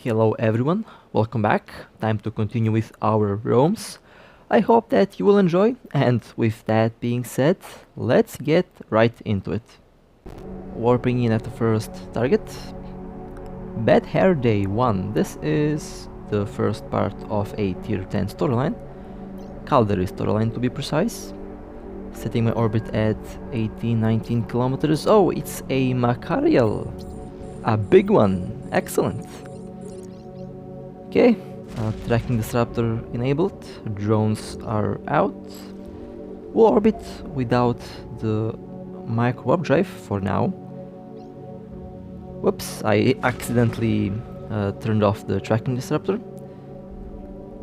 Hello everyone, welcome back. Time to continue with our roams. I hope that you will enjoy, and with that being said, let's get right into it. Warping in at the first target. Bad Hair Day 1. This is the first part of a tier 10 storyline. Caldery storyline to be precise. Setting my orbit at 18-19 kilometers. Oh, it's a Machariel. A big one. Excellent. Okay, tracking disruptor enabled, drones are out. We'll orbit without the micro warp drive for now. Whoops, I accidentally turned off the tracking disruptor.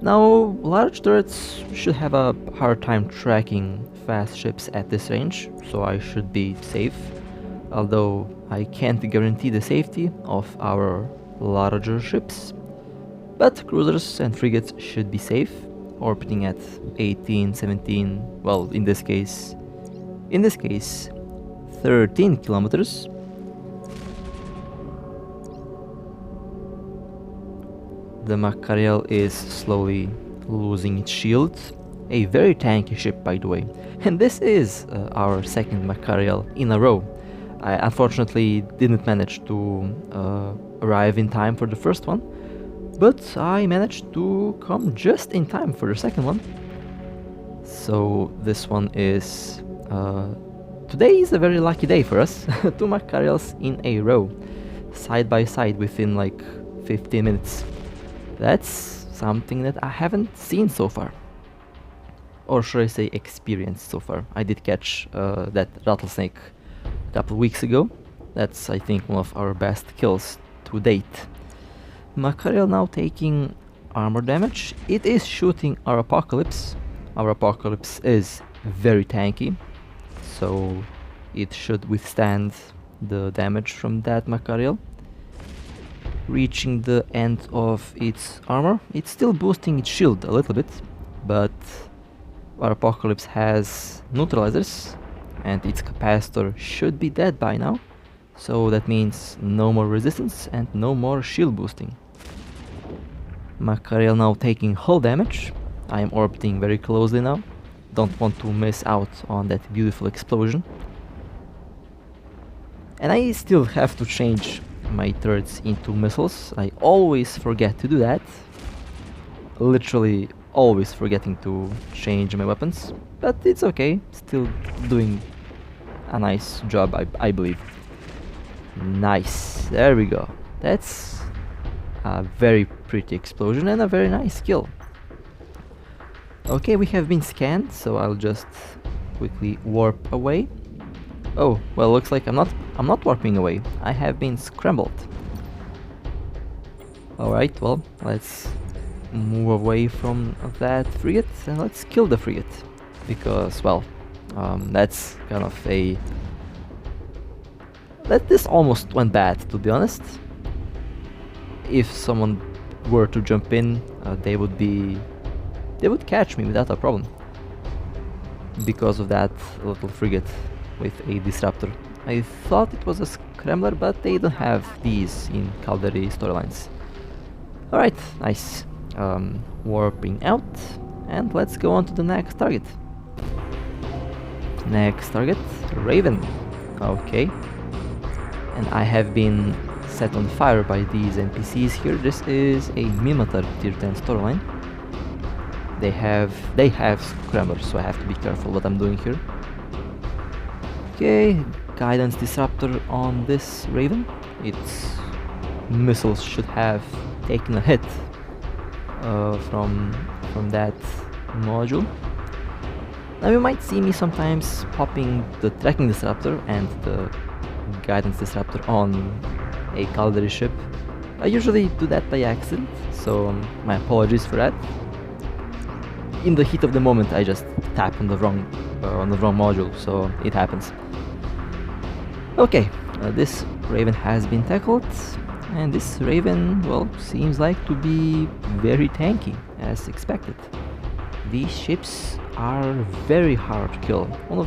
Now, large turrets should have a hard time tracking fast ships at this range, so I should be safe. Although I can't guarantee the safety of our larger ships. But cruisers and frigates should be safe, orbiting at 18, 17, well, in this case, 13 kilometers. The Macariel is slowly losing its shield, a very tanky ship by the way, and this is our second Macariel in a row. I unfortunately didn't manage to arrive in time for the first one, but I managed to come just in time for the second one. So this one is... today is a very lucky day for us. 2 Macariels in a row, side by side within like 15 minutes. That's something that I haven't seen so far. Or should I say experienced so far. I did catch that rattlesnake a couple weeks ago. That's, I think, one of our best kills to date. Machariel now taking armor damage. It is shooting our Apocalypse. Our Apocalypse is very tanky, so it should withstand the damage from that Machariel. Reaching the end of its armor. It's still boosting its shield a little bit, but our Apocalypse has neutralizers and its capacitor should be dead by now. So that means no more resistance and no more shield boosting. Machariel now taking hull damage. I am orbiting very closely now. Don't want to miss out on that beautiful explosion. And I still have to change my turrets into missiles. I always forget to do that. Literally always forgetting to change my weapons. But it's okay. Still doing a nice job, I believe. Nice. There we go. That's a very pretty explosion and a very nice kill. Okay, we have been scanned, so I'll just quickly warp away. Oh, well, looks like I'm not warping away. I have been scrambled. Alright, well, let's move away from that frigate and let's kill the frigate. Because, well, that's kind of a... This almost went bad, to be honest. If someone were to jump in, they would catch me without a problem. Because of that little frigate with a disruptor. I thought it was a scrambler, but they don't have these in Caldery storylines. Alright, nice. Warping out, and let's go on to the next target. Next target, Raven. Okay. And I have been set on fire by these NPCs here. This is a Minotaur tier 10 storyline. They have scramblers, so I have to be careful what I'm doing here. Okay, guidance disruptor on this Raven. Its missiles should have taken a hit from that module. Now you might see me sometimes popping the tracking disruptor and the guidance disruptor on a Caldery ship. I usually do that by accident, so my apologies for that. In the heat of the moment, I just tap on the wrong module, so it happens. Okay, this Raven has been tackled, and this Raven, well, seems like to be very tanky, as expected. These ships are very hard to kill. One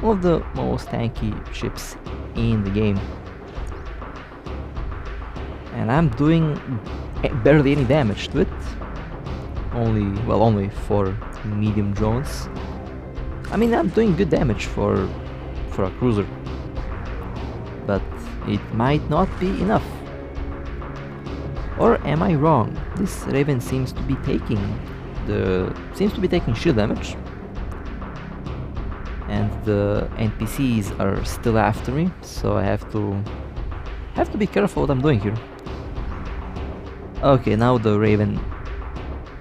of the most tanky ships in the game. and I'm doing barely any damage to it. Only 4 medium drones. I mean, I'm doing good damage for a cruiser, but it might not be enough. Or am I wrong? This Raven seems to be taking shield damage, and the NPCs are still after me, so I have to be careful what I'm doing here. Okay, now the Raven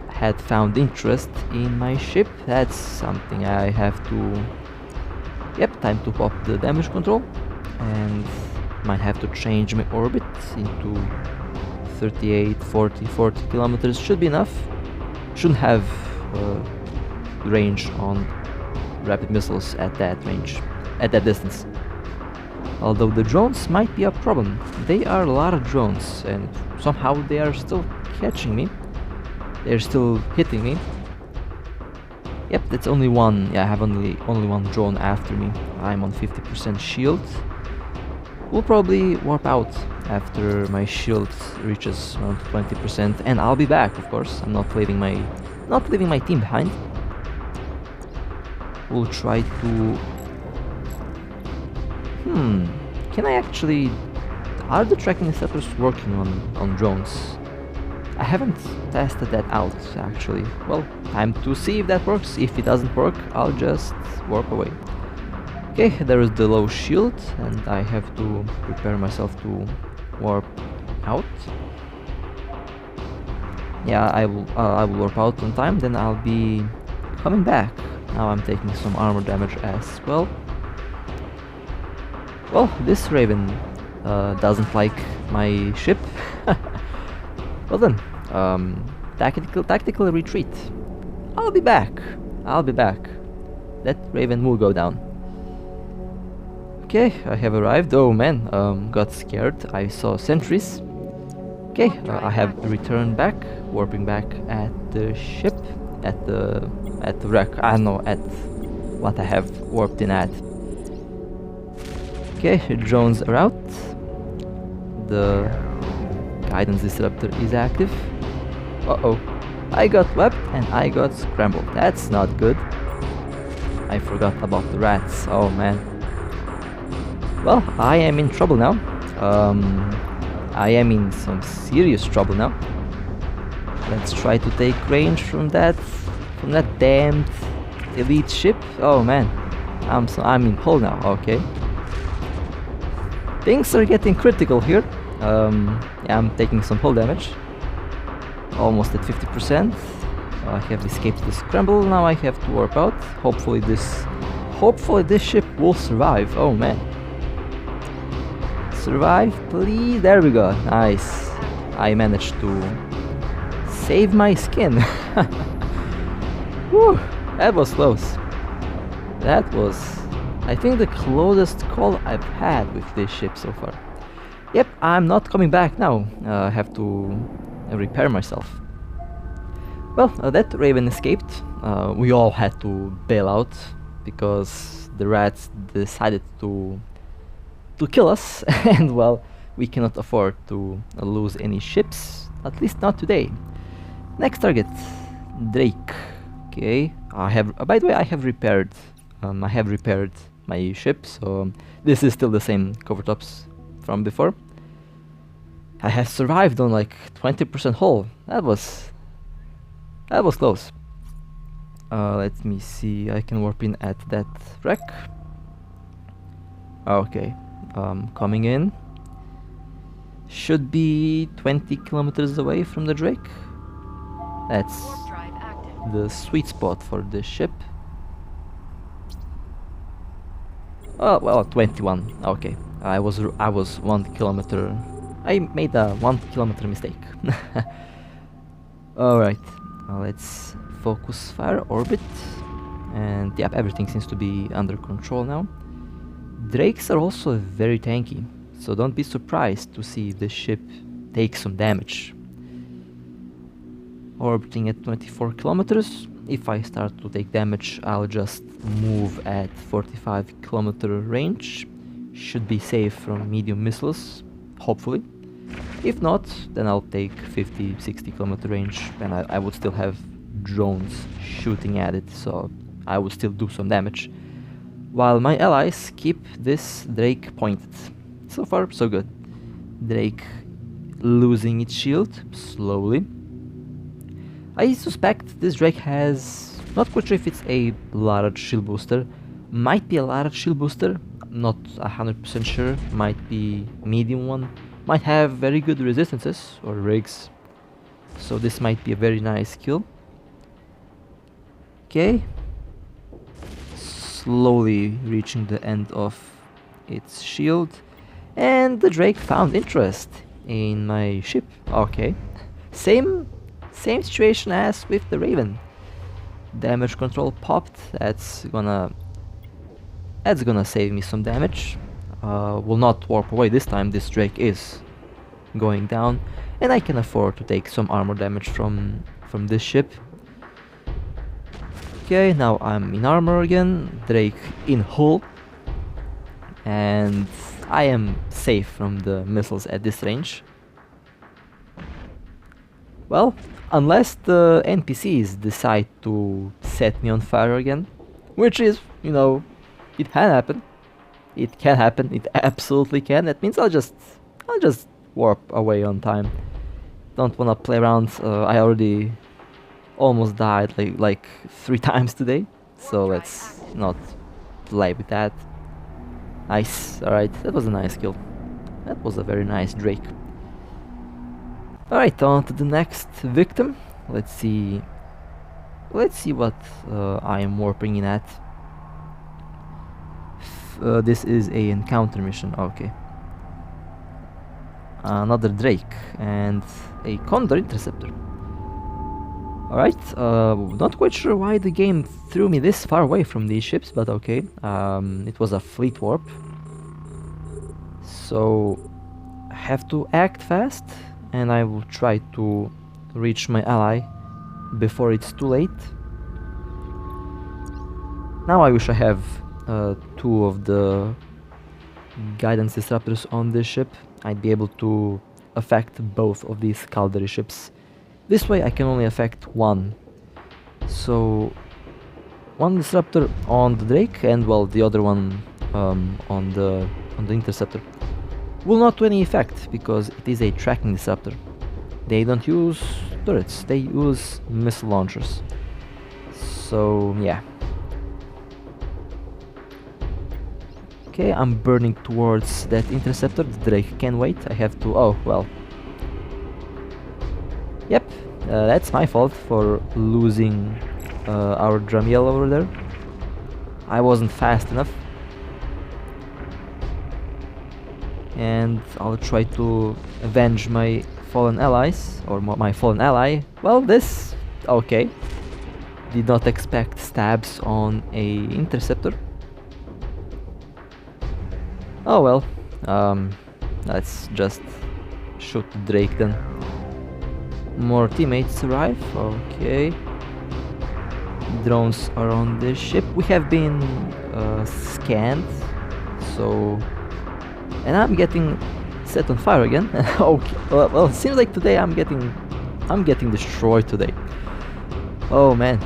had found interest in my ship. That's something I have to... Yep, time to pop the damage control, and might have to change my orbit into 38, 40 kilometers. Should be enough. Shouldn't have range on rapid missiles at that range, at that distance. Although the drones might be a problem. They are a lot of drones, and somehow they are still catching me. They're still hitting me. Yep, that's only one. Yeah, I have only one drone after me. I'm on 50% shield. We'll probably warp out after my shield reaches around 20%, and I'll be back, of course. I'm not leaving my team behind. We'll try to... Can I actually... Are the tracking receptors working on drones? I haven't tested that out, actually. Well, time to see if that works. If it doesn't work, I'll just warp away. Okay, there is the low shield, and I have to prepare myself to warp out. Yeah, I will warp out on time, then I'll be coming back. Now I'm taking some armor damage as well. Well, this Raven doesn't like my ship. Well then, tactical retreat. I'll be back. That Raven will go down. Okay, I have arrived. Oh man, got scared. I saw sentries. Okay, I have returned back, warping back at the ship, at the wreck. I don't know, at what I have warped in at. Okay, drones are out. The guidance disruptor is active. Uh-oh, I got webbed and I got scrambled. That's not good. I forgot about the rats. Oh man. Well, I am in trouble now. I am in some serious trouble now. Let's try to take range from that damned elite ship. Oh man, I'm in hole now. Okay, things are getting critical here. Yeah, I'm taking some hull damage. Almost at 50%. I have escaped the scramble. Now I have to warp out. Hopefully this ship will survive. Oh man. Survive, please. There we go. Nice. I managed to save my skin. Whew, that was close. That was, I think, the closest call I've had with this ship so far. Yep, I'm not coming back now. I have to repair myself. Well, that Raven escaped. We all had to bail out because the rats decided to kill us, and well, we cannot afford to lose any ships, at least not today. Next target, Drake. Okay, I have. By the way, I have repaired my ship, so this is still the same cover tops from before. I have survived on like 20% hull. That was close. Let me see. I can warp in at that wreck. Okay. Coming in. Should be 20 kilometers away from the Drake. That's the sweet spot for this ship. Oh well, 21. Okay, I was 1 kilometer. I made a 1 kilometer mistake. All right, let's focus fire orbit, and yep, everything seems to be under control now. Drakes are also very tanky, so don't be surprised to see the ship take some damage. Orbiting at 24 kilometers. If I start to take damage, I'll just move at 45 kilometer range. Should be safe from medium missiles, hopefully. If not, then I'll take 50-60 kilometer range, and I would still have drones shooting at it, so I would still do some damage, while my allies keep this Drake pointed. So far, so good. Drake losing its shield slowly. I suspect this Drake has, not quite sure if it's a large shield booster, might be a large shield booster, not 100% sure, might be medium one, might have very good resistances or rigs, so this might be a very nice kill. Okay, slowly reaching the end of its shield, and the Drake found interest in my ship. Okay, same situation as with the Raven. Damage control popped. That's gonna save me some damage. Will not warp away this time. This Drake is going down, and I can afford to take some armor damage from this ship. Okay, now I'm in armor again. Drake in hull, and I am safe from the missiles at this range. Well, unless the NPCs decide to set me on fire again, which is, you know, it can happen. It can happen. It absolutely can. That means I'll just warp away on time. Don't wanna play around. I already almost died like 3 times today, so let's not play with that. Nice. All right, that was a nice kill. That was a very nice Drake. All right, on to the next victim. Let's see what I am warping in at. This is a encounter mission. Okay. Another Drake and a Condor Interceptor. Alright, not quite sure why the game threw me this far away from these ships, but okay. It was a fleet warp, so I have to act fast, and I will try to reach my ally before it's too late. Now I wish I have 2 of the guidance disruptors on this ship. I'd be able to affect both of these cavalry ships. This way I can only affect one. So 1 disruptor on the Drake, and well, the other one on the interceptor will not do any effect because it is a tracking disruptor. They don't use turrets, they use missile launchers. So yeah. Okay, I'm burning towards that interceptor. The Drake can wait. I have to. Oh well. Yep, that's my fault for losing our Dramiel over there. I wasn't fast enough. And I'll try to avenge my fallen allies, or my fallen ally. Well, this... okay. Did not expect stabs on a interceptor. Oh well. Let's just shoot the Drake then. More teammates arrive. Okay. Drones are on the ship. We have been scanned, so... and I'm getting set on fire again. Okay. Well, it seems like today I'm getting destroyed today. Oh man.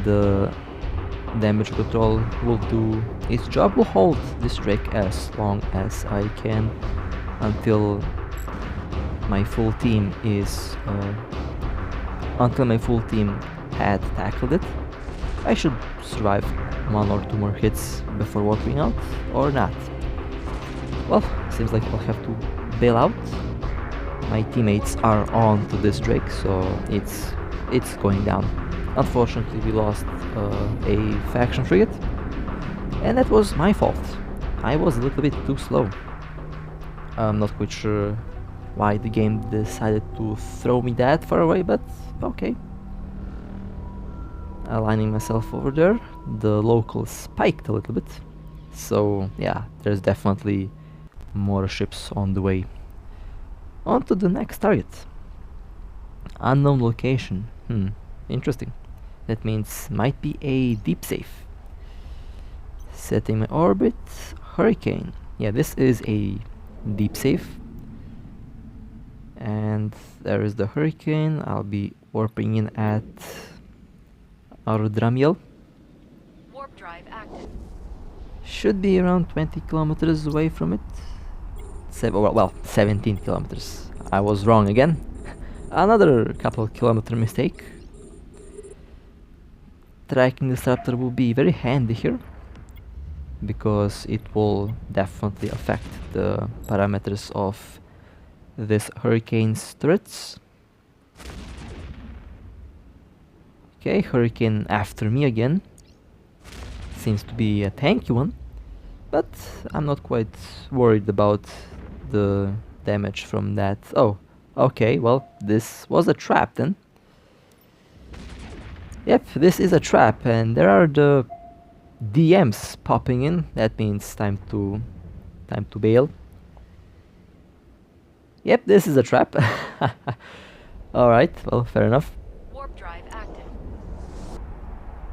The damage control will do its job. Will hold this Drake as long as I can until my full team is until my full team had tackled it. I should survive 1 or 2 more hits before warping out, or not. Well, seems like I'll have to bail out. My teammates are on to this Drake, so it's going down. Unfortunately, we lost a faction frigate, and that was my fault. I was a little bit too slow. I'm not quite sure why the game decided to throw me that far away, but okay. Aligning myself over there, the locals spiked a little bit, so yeah, there's definitely more ships on the way. On to the next target. Unknown location. Interesting. That means might be a deep safe. Setting my orbit. Hurricane. Yeah, this is a deep safe. And there is the hurricane. I'll be warping in at Arbitrator. Warp drive active. Should be around 20 kilometers away from it. Well, 17 kilometers. I was wrong again. Another couple kilometer mistake. Tracking disruptor will be very handy here, because it will definitely affect the parameters of this hurricane's turrets. Okay, hurricane after me again. Seems to be a tanky one, but I'm not quite worried about the damage from that. Oh, okay, well, this was a trap then. Yep, this is a trap, and there are the DMs popping in. That means time to bail. Yep, this is a trap. Alright, well, fair enough. Warp drive active.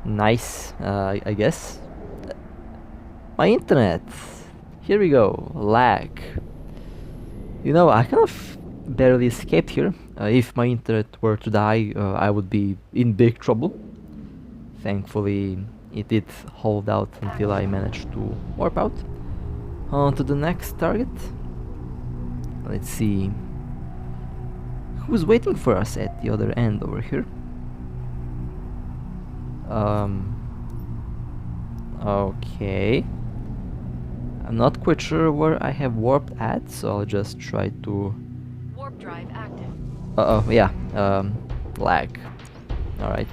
Nice, I guess. My internet. Here we go. Lag. You know, I kind of barely escaped here. If my internet were to die, I would be in big trouble. Thankfully, it did hold out until I managed to warp out. On to the next target. Let's see who's waiting for us at the other end over here. Okay. I'm not quite sure where I have warped at, so I'll just try to... Warp drive active. Uh-oh, yeah, lag. Alright.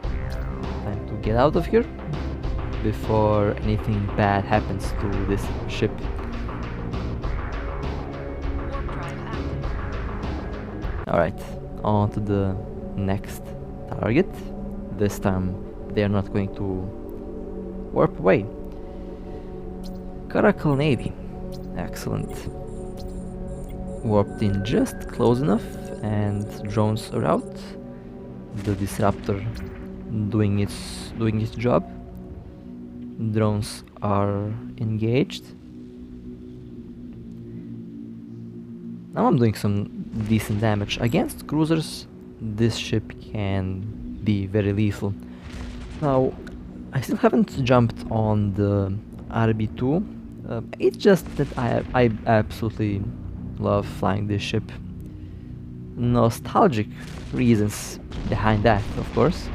Time to get out of here before anything bad happens to this ship. Warp drive active. Alright, on to the next target. This time they are not going to warp away. Karakol Navy. Excellent. Warped in just close enough, and drones are out. The disruptor doing its job. Drones are engaged. Now I'm doing some decent damage. Against cruisers, this ship can be very lethal. Now, I still haven't jumped on the RB2. It's just that I absolutely love flying this ship. Nostalgic reasons behind that, of course.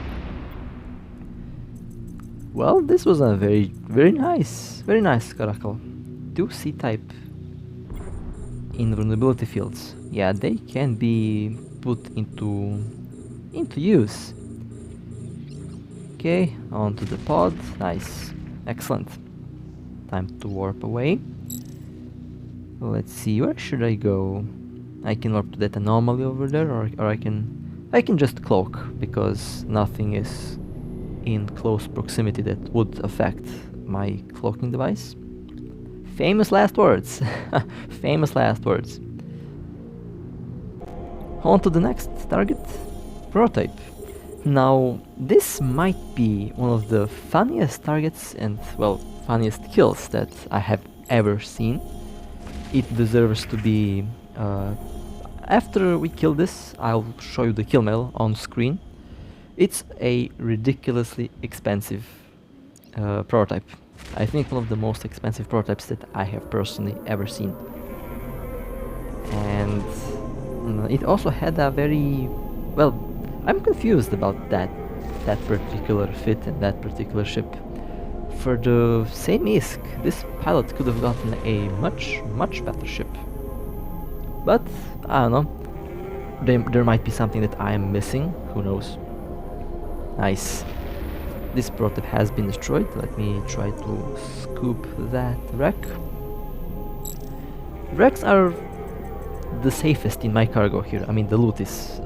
Well, this was a very nice Karakol. 2 C-type invulnerability fields. Yeah, they can be put into use. Okay, onto the pod. Nice, excellent. Time to warp away. Let's see, where should I go? I can warp to that anomaly over there, or I can just cloak, because nothing is in close proximity that would affect my cloaking device. Famous last words. Famous last words. On to the next target. Prototype. Now, this might be one of the funniest targets and, well, funniest kills that I have ever seen. It deserves to be... after we kill this, I'll show you the kill mail on screen. It's a ridiculously expensive prototype. I think one of the most expensive prototypes that I have personally ever seen. And it also had a very... well, I'm confused about that particular fit and that particular ship. For the same ISK, this pilot could have gotten a much better ship. But, I don't know, there might be something that I am missing, who knows. Nice. This prototype has been destroyed. Let me try to scoop that wreck. Wrecks are the safest in my cargo here. I mean, the loot is...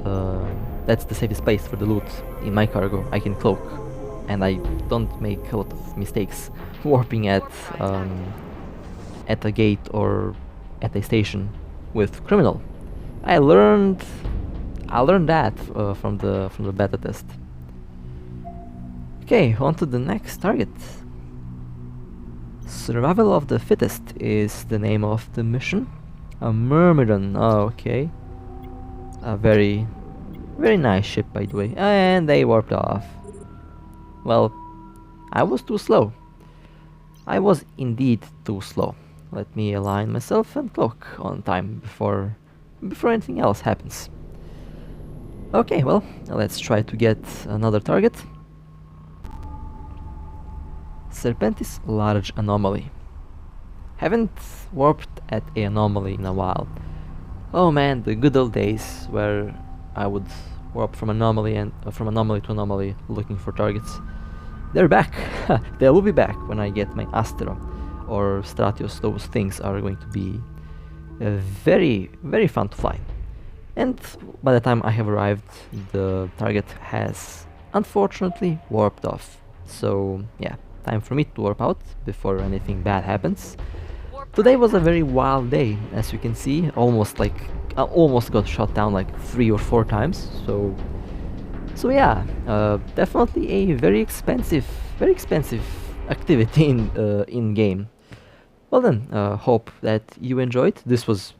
that's the safest place for the loot in my cargo. I can cloak, and I don't make a lot of mistakes warping at a gate or at a station with criminal. I learned that from the beta test. Okay, on to the next target. Survival of the fittest is the name of the mission. A Myrmidon, oh, okay. A very, very nice ship, by the way. And they warped off. Well, I was too slow. I was indeed too slow. Let me align myself and cloak on time before anything else happens. Okay, well, let's try to get another target. Serpentis Large Anomaly. Haven't warped at a anomaly in a while. Oh man, the good old days where I would warp from anomaly and from anomaly to anomaly looking for targets. They're back. They will be back when I get my Astro or Stratios. Those things are going to be very, very fun to fly. And by the time I have arrived, the target has unfortunately warped off. So yeah, time for me to warp out before anything bad happens. Warp Today drive was a active. very wild day, as you can see. Almost like I almost got shot down like 3 or 4 times. So yeah, definitely a very expensive activity in game. Well then, hope that you enjoyed. This was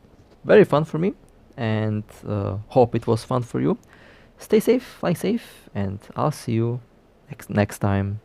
very fun for me, and hope it was fun for you. Stay safe, fly safe, and I'll see you next time.